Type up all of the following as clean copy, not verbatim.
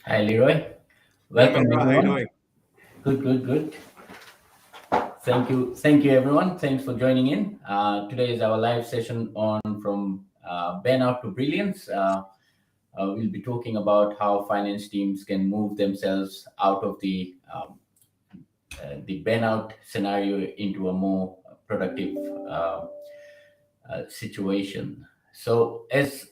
Hi, Leroy. Hi, Welcome, Mendra. How you everyone. doing? Good, good, good. Thank you, everyone. Thanks for joining in. Today is our live session on from Burnout to Brilliance. We'll be talking about how finance teams can move themselves out of the burnout scenario into a more productive uh, situation. So, as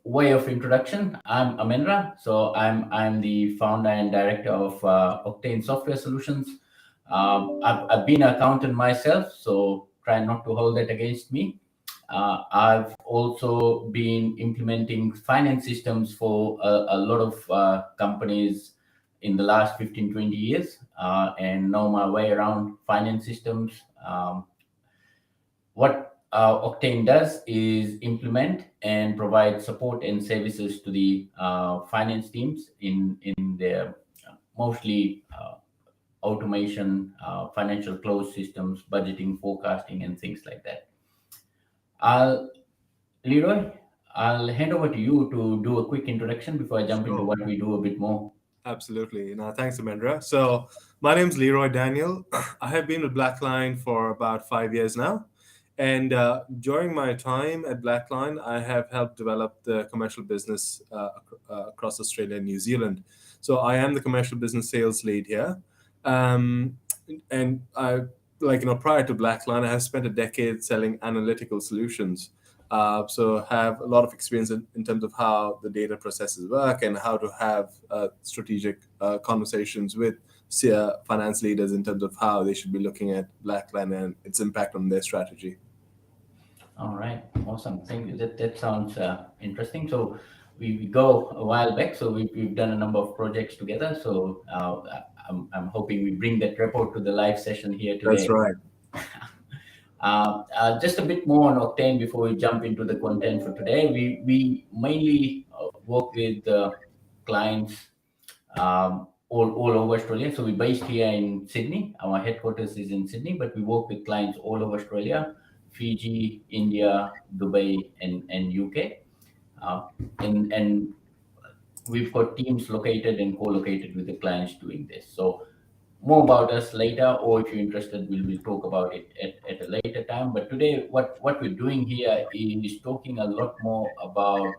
way of introduction, I'm Amendra. So, I'm the founder and director of Octane Software Solutions. I've been an accountant myself, so try not to hold that against me. I've also been implementing finance systems for a lot of companies in the last 15, 20 years, and know my way around finance systems. What Octane does is implement and provide support and services to the finance teams in their mostly automation, financial close systems, budgeting, forecasting, and things like that. I'll Leroy, I'll hand over to you to do a quick introduction before I jump into Sure. what we do a bit more. Absolutely. No, thanks, Amendra. So, my name's Leroy Daniel. I have been with Blackline for about 5 years now. And during my time at Blackline, I have helped develop the commercial business across Australia and New Zealand. So, I am the commercial business sales lead here. Um, and prior to Blackline, I have spent a decade selling analytical solutions. So have a lot of experience in terms of how the data processes work and how to have strategic conversations with finance leaders in terms of how they should be looking at Blackline and its impact on their strategy. All right, awesome. Thank you. That sounds interesting. So we go a while back. So we've done a number of projects together. So I'm hoping we bring that report to the live session here That's today. right. Just a bit more on Octane before we jump into the content for today. We mainly work with clients all over Australia. So we're based here in Sydney. Our headquarters is in Sydney, but we work with clients all over Australia, Fiji, India, Dubai, and UK. Uh, and we've got teams located and co-located with the clients doing this. So more about us later, or if you're interested, we'll talk about it at a later time. But today, what we're doing here is talking a lot more about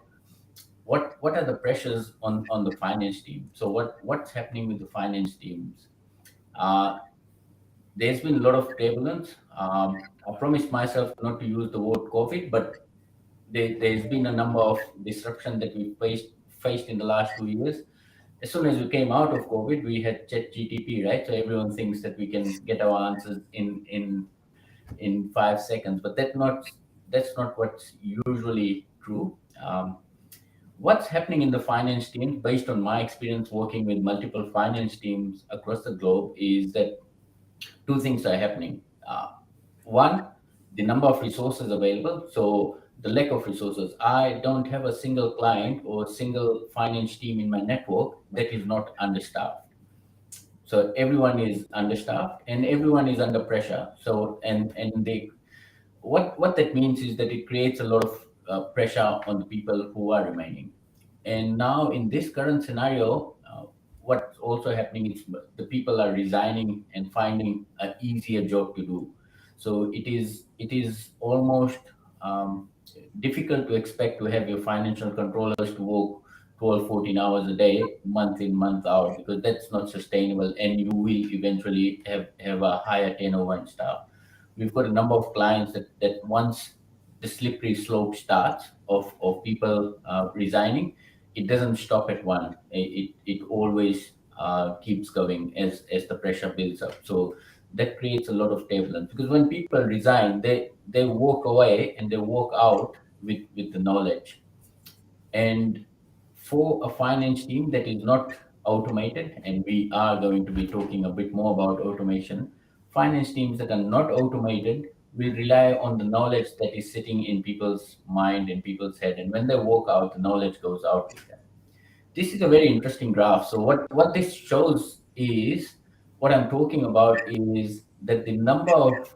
what are the pressures on the finance team. So what's happening with the finance teams? Uh, there's been a lot of turbulence. I promised myself not to use the word COVID, but there's been a number of disruption that we faced in the last 2 years. As soon as we came out of COVID, we had Chat GTP, right? So everyone thinks that we can get our answers in 5 seconds, but that's not what's usually true. What's happening in the finance team, based on my experience working with multiple finance teams across the globe, is that two things are happening. One, the number of resources available. So the lack of resources. I don't have a single client or a single finance team in my network that is not understaffed. So everyone is understaffed and everyone is under pressure. So and they what that means is that it creates a lot of pressure on the people who are remaining. And now in this current scenario, what's also happening is the people are resigning and finding an easier job to do. So it is almost difficult to expect to have your financial controllers to work 12, 14 hours a day, month in, month out, because that's not sustainable and you will eventually have a higher turnover in staff. We've got a number of clients that once the slippery slope starts of people resigning, it doesn't stop at one. It always keeps going as the pressure builds up. So that creates a lot of turbulence because when people resign, they walk away and they walk out with the knowledge. And for a finance team that is not automated, and we are going to be talking a bit more about automation, finance teams that are not automated will rely on the knowledge that is sitting in people's mind and people's head. And when they walk out, the knowledge goes out with them. This is a very interesting graph. So what this shows is what I'm talking about is that the number of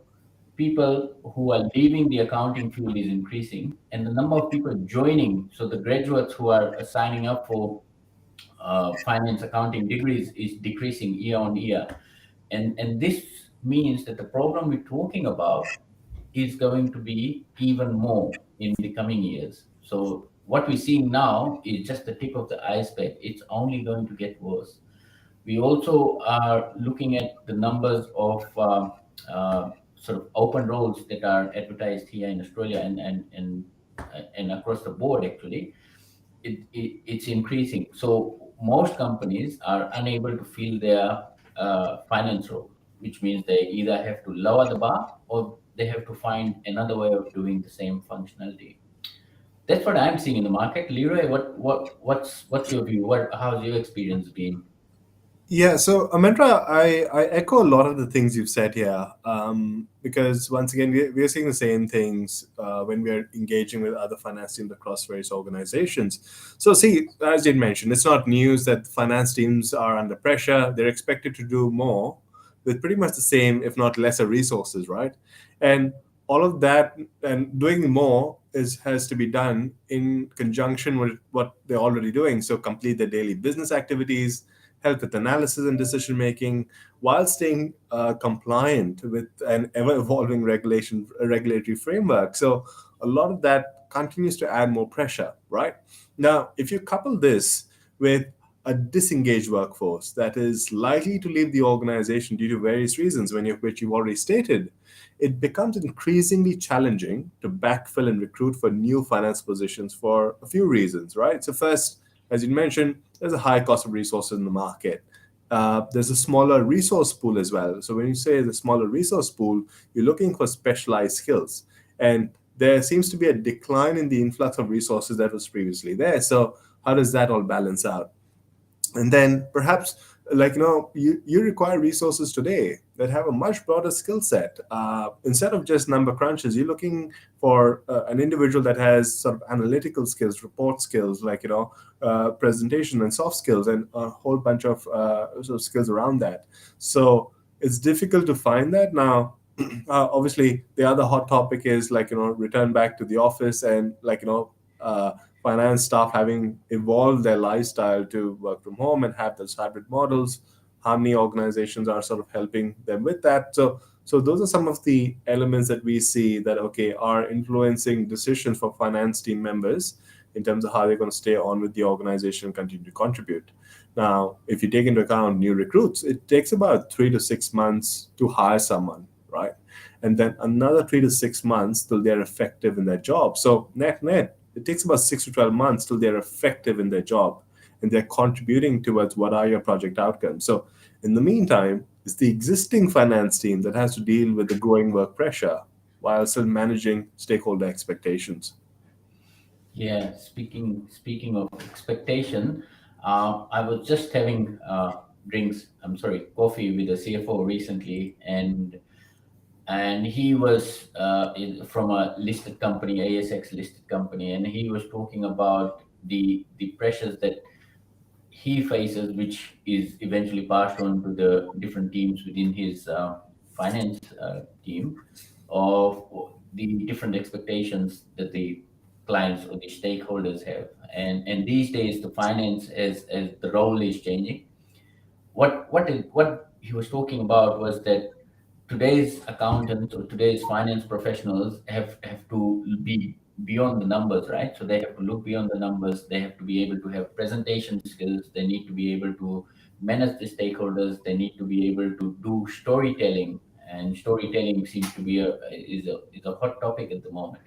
people who are leaving the accounting field is increasing and the number of people joining, so the graduates who are signing up for finance accounting degrees is decreasing year on year, and this means that the problem we're talking about is going to be even more in the coming years. So what we're seeing now is just the tip of the iceberg. It's only going to get worse. We also are looking at the numbers of sort of open roles that are advertised here in Australia and across the board. Actually, it's increasing. So most companies are unable to fill their finance role, which means they either have to lower the bar or they have to find another way of doing the same functionality. That's what I'm seeing in the market. Leroy, what's your view? How's your experience been? Yeah, so Amendra, I echo a lot of the things you've said here, because once again, we're seeing the same things when we're engaging with other finance teams across various organizations. So, see, as you mentioned, it's not news that finance teams are under pressure. They're expected to do more with pretty much the same, if not lesser, resources, right? And all of that and doing more has to be done in conjunction with what they're already doing. So, complete their daily business activities, help with analysis and decision making, while staying compliant with an ever evolving regulatory framework. So a lot of that continues to add more pressure, right? Now, if you couple this with a disengaged workforce that is likely to leave the organization due to various reasons, which you've already stated, it becomes increasingly challenging to backfill and recruit for new finance positions for a few reasons, right? So, first, as you mentioned, there's a high cost of resources in the market. There's a smaller resource pool as well. So, when you say the smaller resource pool, you're looking for specialized skills. And there seems to be a decline in the influx of resources that was previously there. So, how does that all balance out? And then perhaps, like, you require resources today that have a much broader skill set. Instead of just number crunches, you're looking for an individual that has sort of analytical skills, report skills, like, presentation and soft skills, and a whole bunch of sort of skills around that. So it's difficult to find that now. Obviously, the other hot topic is, like, return back to the office, and, like, finance staff having evolved their lifestyle to work from home and have those hybrid models. How many organizations are sort of helping them with that? So those are some of the elements that we see that, okay, are influencing decisions for finance team members in terms of how they're going to stay on with the organization and continue to contribute. Now, if you take into account new recruits, it takes about 3 to 6 months to hire someone, right? And then another 3 to 6 months till they're effective in their job. So net, it takes about 6 to 12 months till they're effective in their job and they're contributing towards what are your project outcomes. So in the meantime, it's the existing finance team that has to deal with the growing work pressure while still managing stakeholder expectations. Yeah, speaking of expectation, I was just having coffee with a CFO recently, and he was from a listed company, ASX listed company, and he was talking about the pressures that he faces, which is eventually passed on to the different teams within his finance team, of the different expectations that the clients or the stakeholders have. And these days, the finance as the role is changing. What he was talking about was that today's accountants or today's finance professionals have to be beyond the numbers, right? So they have to look beyond the numbers. They have to be able to have presentation skills. They need to be able to manage the stakeholders. They need to be able to do storytelling, and storytelling seems to be a hot topic at the moment.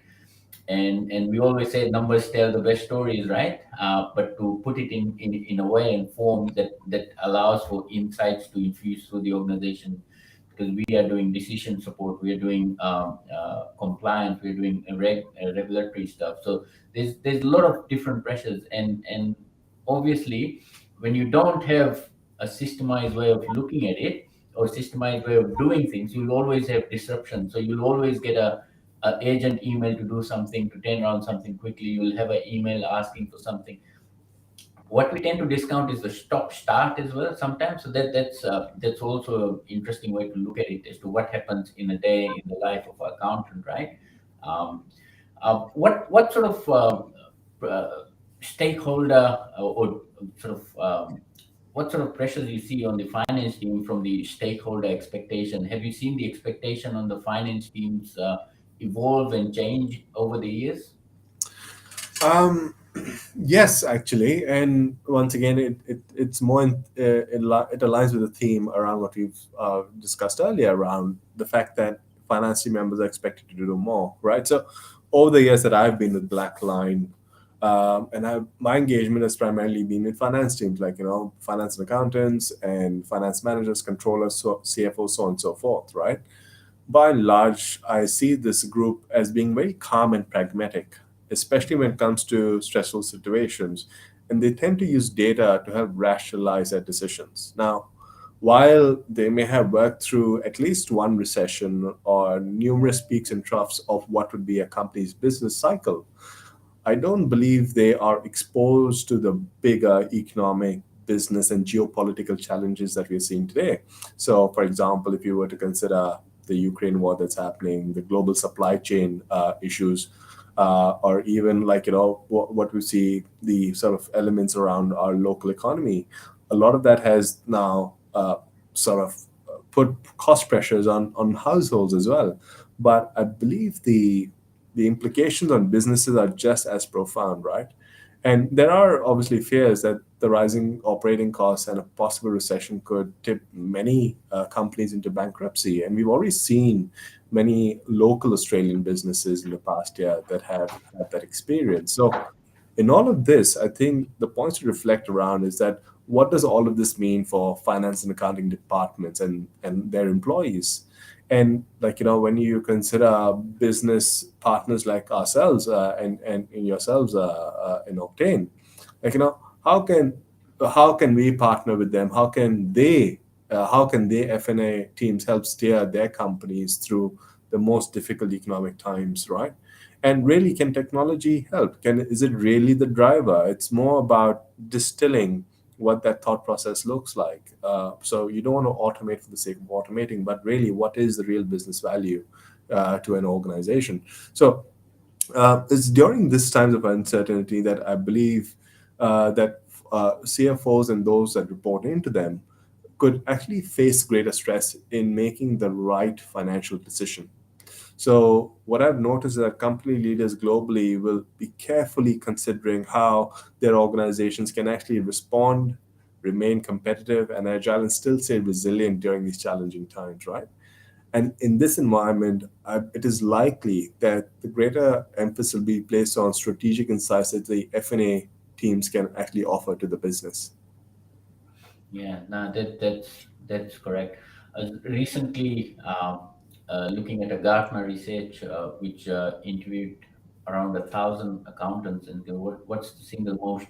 And we always say numbers tell the best stories, right? But to put it in a way and form that allows for insights to infuse through the organization, because we are doing decision support, we are doing compliance, we are doing regulatory stuff. So there's a lot of different pressures, and obviously, when you don't have a systemized way of looking at it or systemized way of doing things, you'll always have disruption. So you'll always get a agent email to do something, to turn around something quickly. You'll have an email asking for something. What we tend to discount is the stop start as well sometimes. So that's also an interesting way to look at it, as to what happens in a day in the life of an accountant, right? um, what sort of stakeholder or sort of what sort of pressures you see on the finance team from the stakeholder expectation? Have you seen the expectation on the finance teams evolve and change over the years? Um, yes, actually, and once again, it's more it aligns with the theme around what we've discussed earlier around the fact that finance team members are expected to do more, right? So, over the years that I've been with Blackline, my engagement has primarily been with finance teams, like finance and accountants and finance managers, controllers, so CFOs, so on and so forth, right? By and large, I see this group as being very calm and pragmatic, especially when it comes to stressful situations. And they tend to use data to help rationalize their decisions. Now, while they may have worked through at least one recession or numerous peaks and troughs of what would be a company's business cycle, I don't believe they are exposed to the bigger economic, business, and geopolitical challenges that we're seeing today. So, for example, if you were to consider the Ukraine war that's happening, the global supply chain issues, or even like what we see, the sort of elements around our local economy, a lot of that has now sort of put cost pressures on households as well. But I believe the implications on businesses are just as profound, right? And there are obviously fears that the rising operating costs and a possible recession could tip many companies into bankruptcy. And we've already seen many local Australian businesses in the past year that have had that experience. So, in all of this, I think the points to reflect around is that what does all of this mean for finance and accounting departments and their employees? And when you consider business partners like ourselves and yourselves in Octane, like how can we partner with them? How can they FNA teams help steer their companies through the most difficult economic times, right? And really, can technology help? Is it really the driver? It's more about distilling what that thought process looks like. So you don't want to automate for the sake of automating, but really, what is the real business value to an organization? So it's during this times of uncertainty that I believe that CFOs and those that report into them could actually face greater stress in making the right financial decision. So, what I've noticed is that company leaders globally will be carefully considering how their organizations can actually respond, remain competitive and agile, and still stay resilient during these challenging times, right? And in this environment, it is likely that the greater emphasis will be placed on strategic insights that the F&A teams can actually offer to the business. Yeah, no, that's correct. Recently, looking at a Gartner research, which interviewed around 1,000 accountants, and what's the single most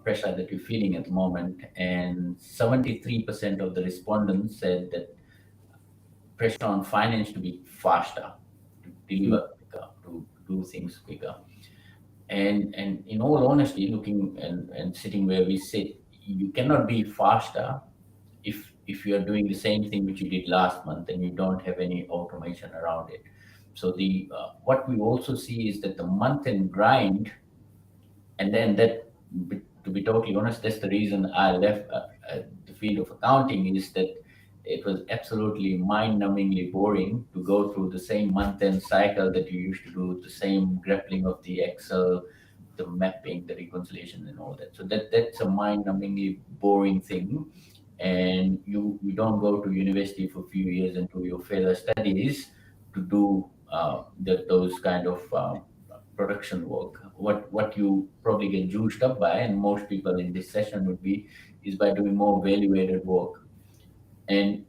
pressure that you're feeling at the moment? And 73% of the respondents said that pressure on finance to be faster, to deliver quicker, to do things quicker. And in all honesty, looking and sitting where we sit, you cannot be faster if you are doing the same thing which you did last month and you don't have any automation around it. So the what we also see is that the month end grind, and then to be totally honest, that's the reason I left the field of accounting, is that it was absolutely mind-numbingly boring to go through the same month-end cycle that you used to do, the same grappling of the Excel, the mapping, the reconciliation, and all that. So that's a mind-numbingly boring thing. And you don't go to university for a few years and do your further studies to do those kind of production work. What you probably get juiced up by, and most people in this session would be, is by doing more value-added work. And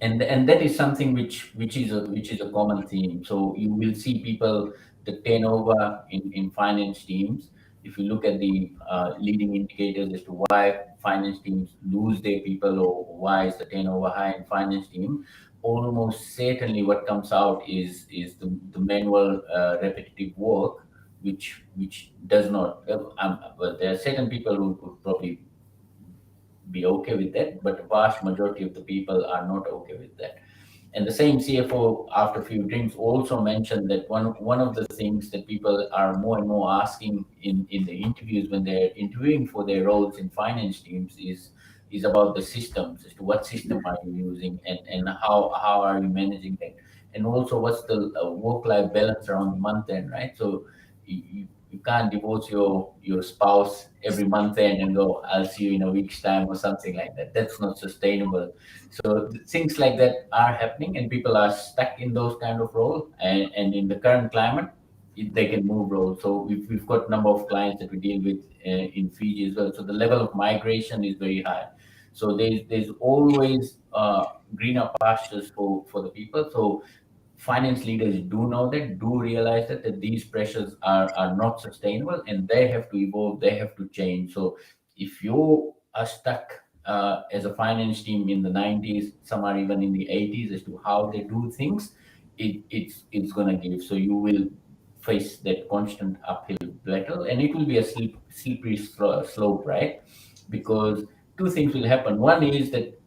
and that is something which is a common theme. So you will see people, the turnover in finance teams. If you look at the leading indicators as to why finance teams lose their people, or why is the turnover high in finance team, almost certainly what comes out is the manual repetitive work, which does not. Well, there are certain people who would probably be okay with that, but the vast majority of the people are not okay with that. And the same CFO, after a few drinks, also mentioned that one of the things that people are more and more asking in the interviews when they're interviewing for their roles in finance teams is about the systems, as to what system are you using, and how are you managing that, and also what's the work life balance around the month end, right? So you can't divorce your spouse every month end and go, I'll see you in a week's time or something like that. That's not sustainable. So things like that are happening, and people are stuck in those kind of roles. And in the current climate, they can move roles. So we've got a number of clients that we deal with in Fiji as well. So the level of migration is very high. So there's always greener pastures for the people. So finance leaders do know that, do realize that these pressures are not sustainable, and they have to evolve, they have to change. So if you are stuck as a finance team in the 90s, some are even in the 80s, as to how they do things, it's going to give. So you will face that constant uphill battle, and it will be a slippery slope, right? Because two things will happen. One is that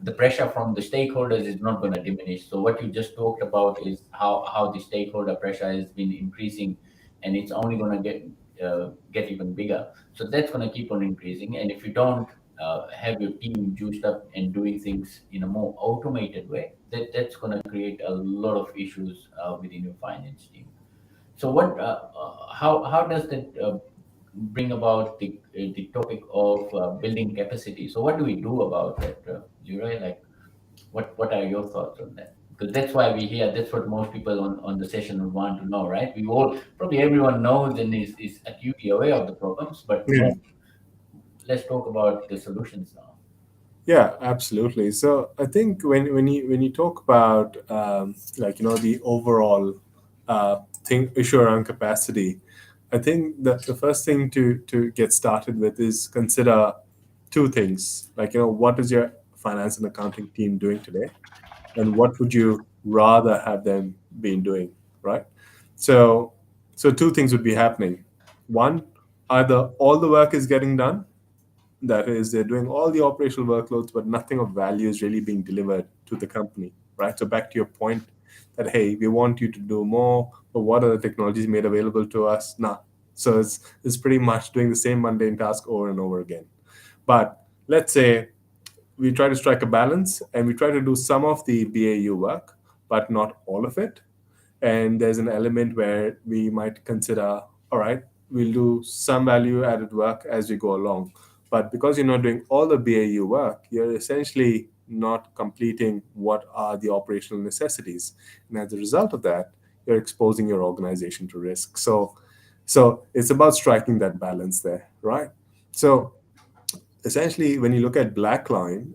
the pressure from the stakeholders is not going to diminish. So what you just talked about is how the stakeholder pressure has been increasing, and it's only going to get even bigger. So that's going to keep on increasing. And if you don't have your team juiced up and doing things in a more automated way, that's going to create a lot of issues within your finance team. So how does that bring about the topic of building capacity? So what do we do about that, Leroy? Like, what are your thoughts on that? Because that's why we're here. That's what most people on the session would want to know, right? We all, probably everyone knows and is acutely aware of the problems, but Yeah. more, let's talk about the solutions now. Yeah, absolutely. So I think when you talk about like the overall thing issue around capacity, I think that the first thing to get started with is consider two things. Like what is your finance and accounting team doing today, and what would you rather have them been doing, right? So so two things would be happening. One, either all the work is getting done, that is, they're doing all the operational workloads, but nothing of value is really being delivered to the company, right? So back to your point that, hey, we want you to do more, but what are the technologies made available to us? Nah. So it's pretty much doing the same mundane task over and over again. But let's say we try to strike a balance and we try to do some of the BAU work, but not all of it. And there's an element where we might consider, all right, we'll do some value added work as we go along. But because you're not doing all the BAU work, you're essentially not completing what are the operational necessities. And as a result of that, you're exposing your organization to risk. So it's about striking that balance there, right? So essentially, when you look at Blackline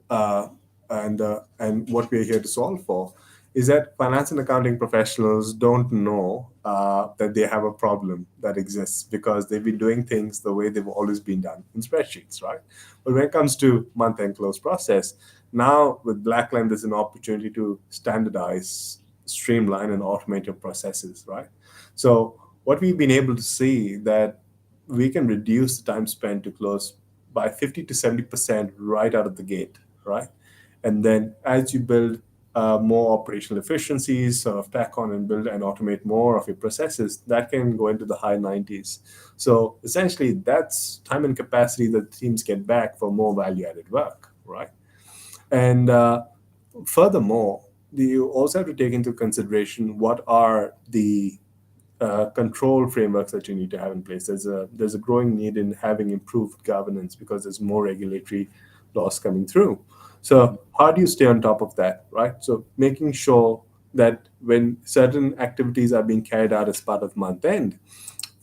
and what we're here to solve for, is that finance and accounting professionals don't know that they have a problem that exists because they've been doing things the way they've always been done in spreadsheets, right? But when it comes to month-end close process, now with Blackline, there's an opportunity to standardize, streamline, and automate your processes, right? So what we've been able to see that we can reduce the time spent to close by 50 to 70% right out of the gate, right? And then as you build more operational efficiencies, sort of tack on and build and automate more of your processes, that can go into the high 90s. So essentially, that's time and capacity that teams get back for more value added work, right? And furthermore, you also have to take into consideration what are the control frameworks that you need to have in place. There's a growing need in having improved governance because there's more regulatory laws coming through. So how do you stay on top of that, right? So making sure that when certain activities are being carried out as part of month end,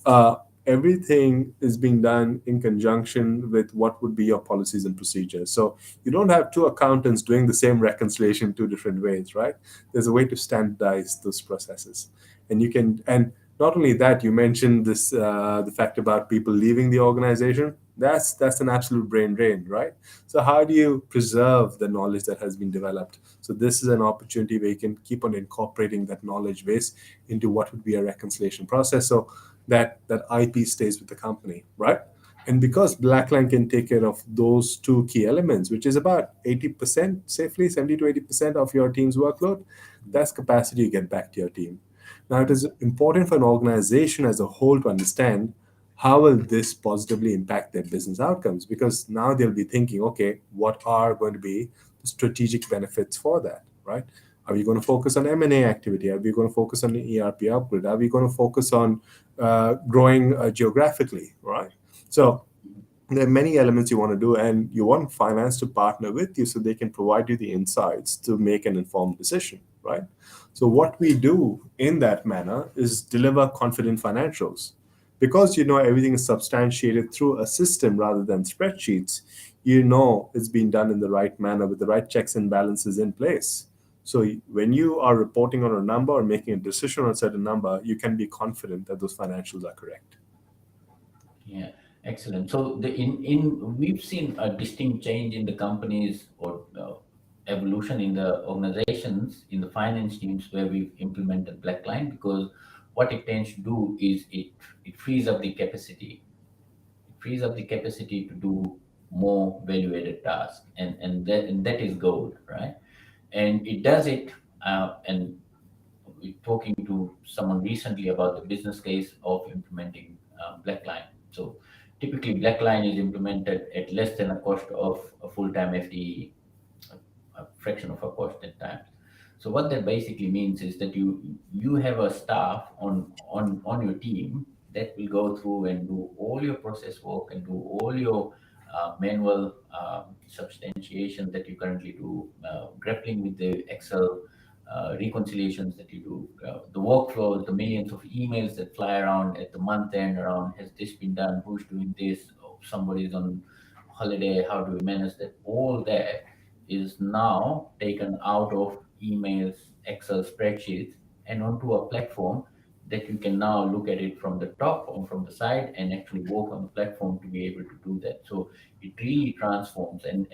uh, everything is being done in conjunction with what would be your policies and procedures. So you don't have two accountants doing the same reconciliation two different ways, right? There's a way to standardize those processes, and you can. And not only that, you mentioned this the fact about people leaving the organization. That's an absolute brain drain, right? So how do you preserve the knowledge that has been developed? So this is an opportunity where you can keep on incorporating that knowledge base into what would be a reconciliation process. So that IP stays with the company, right? And because Blackline can take care of those two key elements, which is about 80%, safely 70 to 80% of your team's workload, that's capacity you get back to your team. Now, it is important for an organization as a whole to understand how will this positively impact their business outcomes, because now they'll be thinking, okay, what are going to be the strategic benefits for that, right? Are we going to focus on M&A activity? Are we going to focus on the ERP upgrade? Are we going to focus on growing geographically, right? So there are many elements you want to do, and you want finance to partner with you so they can provide you the insights to make an informed decision, right? So what we do in that manner is deliver confident financials. Because you know everything is substantiated through a system rather than spreadsheets, you know it's being done in the right manner with the right checks and balances in place. So when you are reporting on a number or making a decision on a certain number, you can be confident that those financials are correct. Yeah, excellent. So in we've seen a distinct change in the companies or evolution in the organizations in the finance teams where we've implemented Blackline, because what it tends to do is it frees up the capacity. It frees up the capacity to do more value-added tasks, and that is gold, right? And it does it, and we're talking to someone recently about the business case of implementing Blackline. So typically, Blackline is implemented at less than a cost of a full-time FTE, a fraction of a cost at times. So what that basically means is that you have a staff on your team that will go through and do all your process work and do all your manual substantiation that you currently do, grappling with the Excel reconciliations that you do, the workflows, the millions of emails that fly around at the month end around, has this been done? Who's doing this? Oh, somebody's on holiday. How do we manage that? All that is now taken out of emails, Excel spreadsheets, and onto a platform that you can now look at it from the top or from the side and actually work on the platform to be able to do that. So it really transforms, and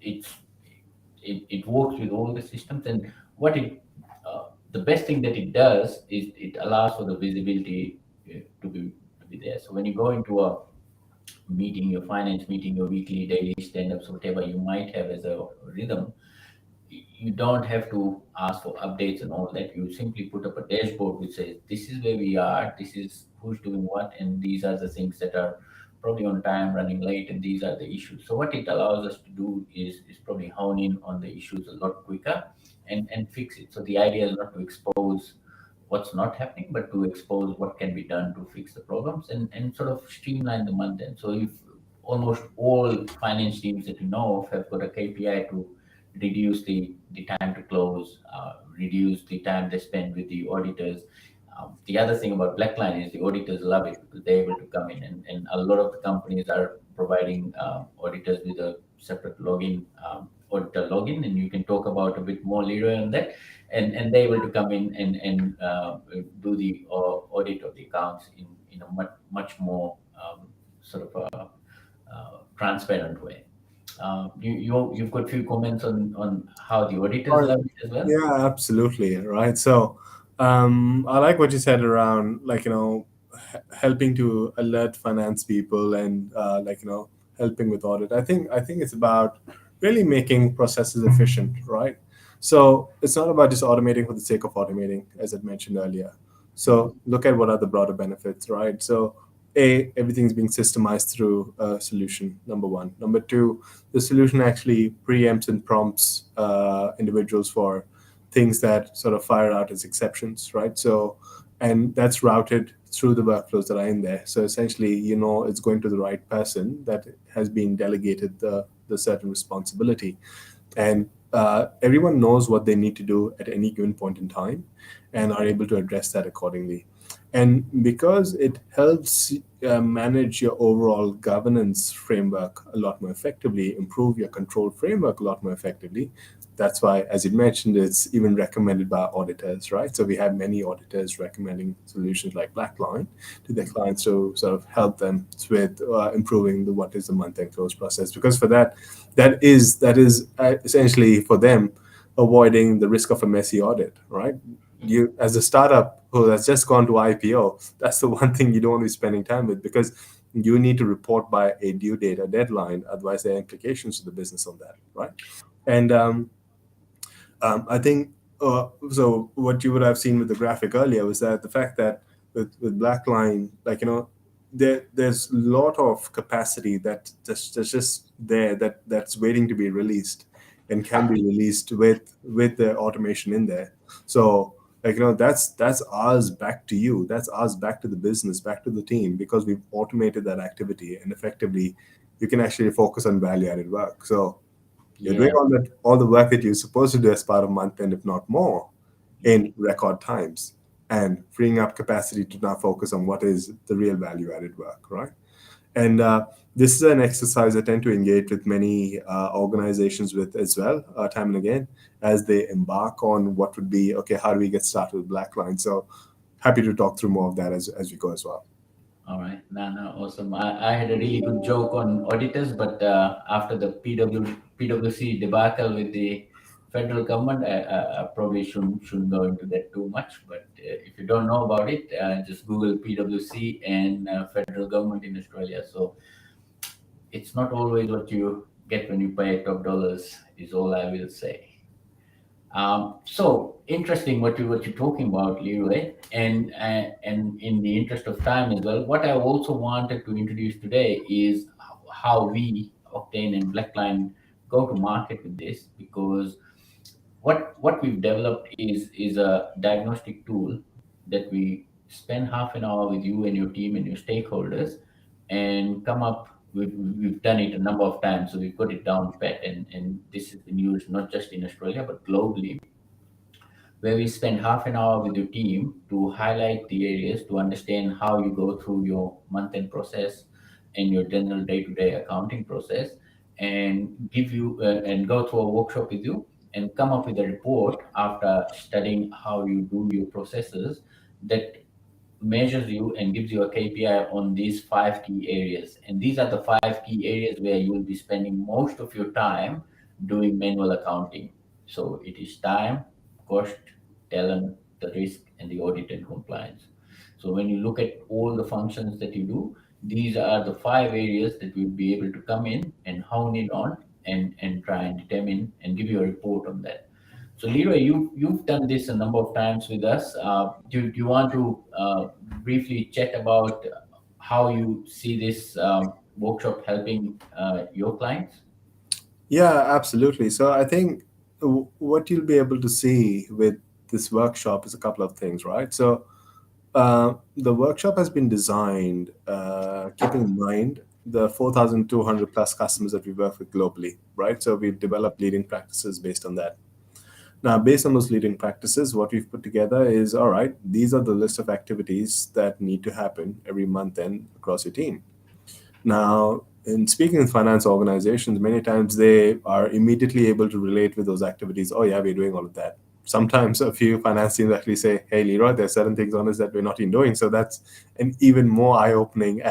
it works with all the systems. And what the best thing that it does is it allows for the visibility to be there. So when you go into a meeting, your finance meeting, your weekly, daily stand-ups, whatever you might have as a rhythm, you don't have to ask for updates and all that. You simply put up a dashboard which says, this is where we are, this is who's doing what, and these are the things that are probably on time, running late, and these are the issues. So what it allows us to do is probably hone in on the issues a lot quicker and fix it. So the idea is not to expose what's not happening, but to expose what can be done to fix the problems and sort of streamline the month end. So if almost all finance teams that you know of have got a KPI to reduce the time to close, reduce the time they spend with the auditors. The other thing about Blackline is the auditors love it because they're able to come in, and a lot of the companies are providing auditors with a separate login, auditor login, and you can talk about a bit more later on that. And they're able to come in and do the audit of the accounts in a much more sort of transparent way. You've got a few comments on how the auditors Or- love it as well. Yeah, absolutely. Right. So, I like what you said around, like, helping to alert finance people and, helping with audit. I think it's about really making processes efficient, right? So it's not about just automating for the sake of automating, as I mentioned earlier. So look at what are the broader benefits, right? So everything's being systemized through a solution. Number one. Number two, the solution actually preempts and prompts individuals for things that sort of fire out as exceptions, right? So, and that's routed through the workflows that are in there. So essentially, it's going to the right person that has been delegated the certain responsibility. And everyone knows what they need to do at any given point in time and are able to address that accordingly. And because it helps manage your overall governance framework a lot more effectively, improve your control framework a lot more effectively, that's why, as you mentioned, it's even recommended by auditors, right? So we have many auditors recommending solutions like Blackline to their clients to sort of help them with improving the what is the month-end close process. Because for that is essentially for them avoiding the risk of a messy audit, right? You, as a startup who has just gone to IPO, that's the one thing you don't want to be spending time with, because you need to report by a due date, a deadline. Otherwise, there are implications to the business on that, right? And I think so. What you would have seen with the graphic earlier was that the fact that with Blackline, like there's a lot of capacity that's just there that's waiting to be released and can be released with the automation in there. So that's ours back to you. That's ours back to the business, back to the team, because we've automated that activity and effectively you can actually focus on value added work. So you're doing Yeah, all the work that you're supposed to do as part of month end, if not more, yeah. in record times, and freeing up capacity to now focus on what is the real value added work, right? And this is an exercise I tend to engage with many organizations with as well, time and again, as they embark on what would be okay. How do we get started with Blackline? So happy to talk through more of that as we go as well. All right. No, no, awesome. I had a really good joke on auditors, but after the PwC debacle with the federal government, I probably shouldn't go into that too much. But if you don't know about it, just Google PwC and federal government in Australia. So it's not always what you get when you pay top dollars, is all I will say. So interesting what you're talking about, Leroy, and in the interest of time as well, what I also wanted to introduce today is how we Octane and Blackline go to market with this, because what we've developed is a diagnostic tool that we spend half an hour with you and your team and your stakeholders and come up. We've done it a number of times, so we've got it down pat, and this has been used not just in Australia but globally, where we spend half an hour with your team to highlight the areas to understand how you go through your month end process and your general day to day accounting process, and give you and go through a workshop with you and come up with a report after studying how you do your processes that measures you and gives you a KPI on these five key areas. And these are the five key areas where you will be spending most of your time doing manual accounting. So it is time, cost, talent, the risk, and the audit and compliance. So when you look at all the functions that you do, these are the five areas that we'll be able to come in and hone in on and try and determine and give you a report on that. So Leroy, you've done this a number of times with us. Do you want to briefly chat about how you see this workshop helping your clients? Yeah, absolutely. So I think what you'll be able to see with this workshop is a couple of things, right? So the workshop has been designed keeping in mind the 4,200 plus customers that we work with globally, right? So we've developed leading practices based on that. Now, based on those leading practices, what we've put together is all right, these are the list of activities that need to happen every month and across your team. Now, in speaking with finance organizations, many times they are immediately able to relate with those activities. Oh, yeah, we're doing all of that. Sometimes a few finance teams actually say, hey, Leroy, there's certain things on us that we're not even doing. So that's an even more eye opening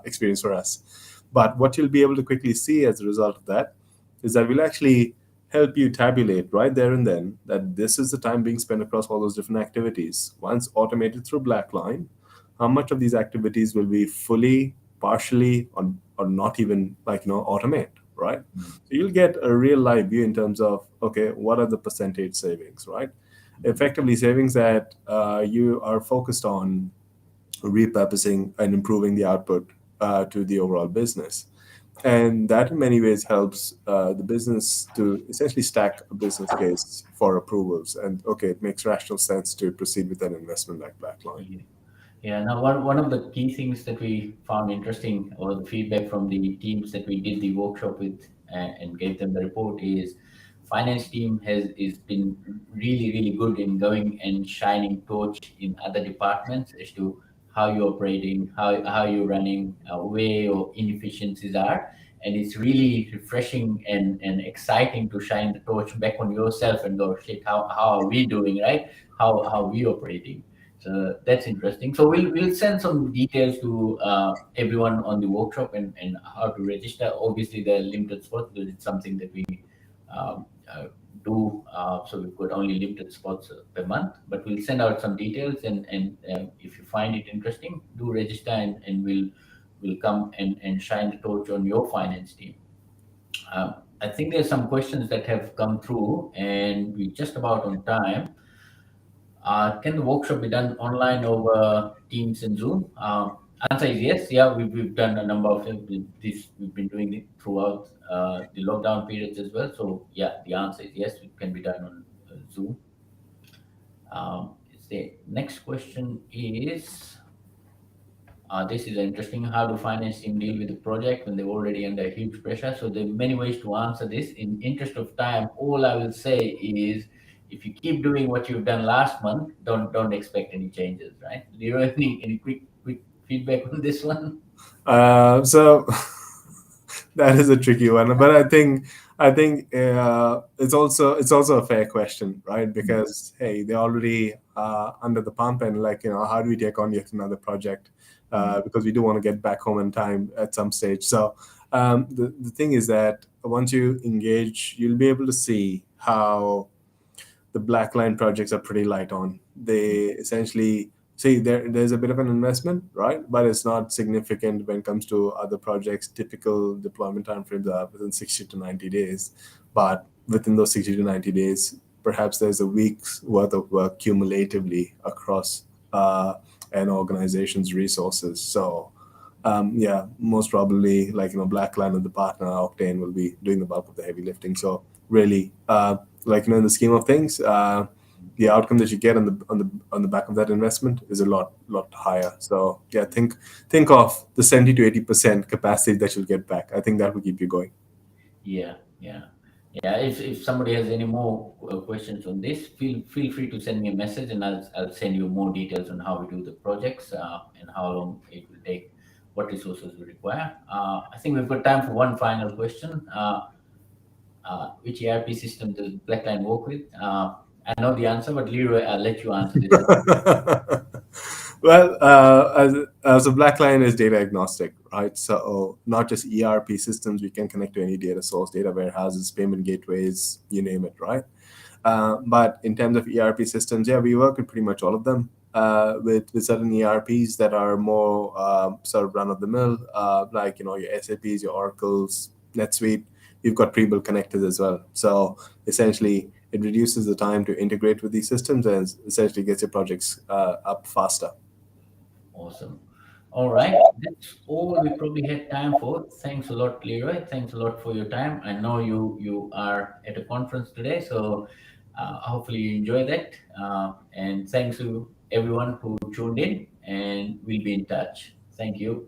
experience for us. But what you'll be able to quickly see as a result of that is that we'll actually help you tabulate right there and then that this is the time being spent across all those different activities. Once automated through Blackline, how much of these activities will be fully, partially, or not even automate, right? Mm. So you'll get a real live view in terms of okay, what are the percentage savings, right? Effectively, savings that you are focused on repurposing and improving the output to the overall business. And that in many ways helps the business to essentially stack a business case for approvals. And okay, it makes rational sense to proceed with an investment like Blackline. Yeah. Yeah, now one of the key things that we found interesting, or the feedback from the teams that we did the workshop with and gave them the report, is finance team has is been really good in going and shining torch in other departments as to how you're operating, how you're running, where your inefficiencies are, and it's really refreshing and exciting to shine the torch back on yourself and go, shit, how are we doing, right? How are we operating? So that's interesting. So we'll send some details to everyone on the workshop and how to register. Obviously, there are limited spots because it's something that we um, uh, do. So we've got only limited spots per month. But we'll send out some details, and if you find it interesting, do register, and we'll will come and shine the torch on your finance team. I think there's some questions that have come through, and we're just about on time. Can the workshop be done online over Teams and Zoom? Answer is yes. Yeah, we've done a number of this. We've been doing it throughout the lockdown periods as well. So yeah, the answer is yes. It can be done on Zoom. The next question is, this is interesting. How do finance team deal with the project when they're already under huge pressure? So there are many ways to answer this. In interest of time, all I will say is, if you keep doing what you've done last month, don't expect any changes, right? Do you have any quick feedback on this one? So that is a tricky one, but I think it's also a fair question, right? Because hey, they're already under the pump, and like how do we take on yet another project? Mm, Because we do want to get back home in time at some stage. So the thing is that once you engage, you'll be able to see how the black line projects are pretty light on. mm, They essentially see there's a bit of an investment, right? But it's not significant when it comes to other projects. Typical deployment timeframes are within 60 to 90 days. But within those 60 to 90 days, perhaps there's a week's worth of work cumulatively across an organization's resources. So yeah, most probably, like Blackline and the partner Octane will be doing the bulk of the heavy lifting. So really, like in the scheme of things, the outcome that you get on the back of that investment is a lot higher. So yeah, think of the 70 to 80% capacity that you'll get back. I think that will keep you going. yeah, yeah. Yeah, if somebody has any more questions on this, feel free to send me a message, and I'll send you more details on how we do the projects and how long it will take, what resources we require. I think we've got time for one final question. Which ERP system does Blackline work with? I know the answer, but Leroy, I'll let you answer this one. Well, so Blackline is data agnostic, right? So not just ERP systems, we can connect to any data source, data warehouses, payment gateways, you name it, right? But in terms of ERP systems, yeah, we work with pretty much all of them. With certain ERPs that are more sort of run of the mill, like your SAPs, your Oracles, NetSuite. We've got pre-built connectors as well. So essentially, it reduces the time to integrate with these systems and essentially gets your projects up faster. Awesome. All right, that's all we probably had time for. Thanks a lot, Leroy. Thanks a lot for your time. I know you are at a conference today, so hopefully you enjoy that. And thanks to everyone who tuned in, and we'll be in touch. Thank you.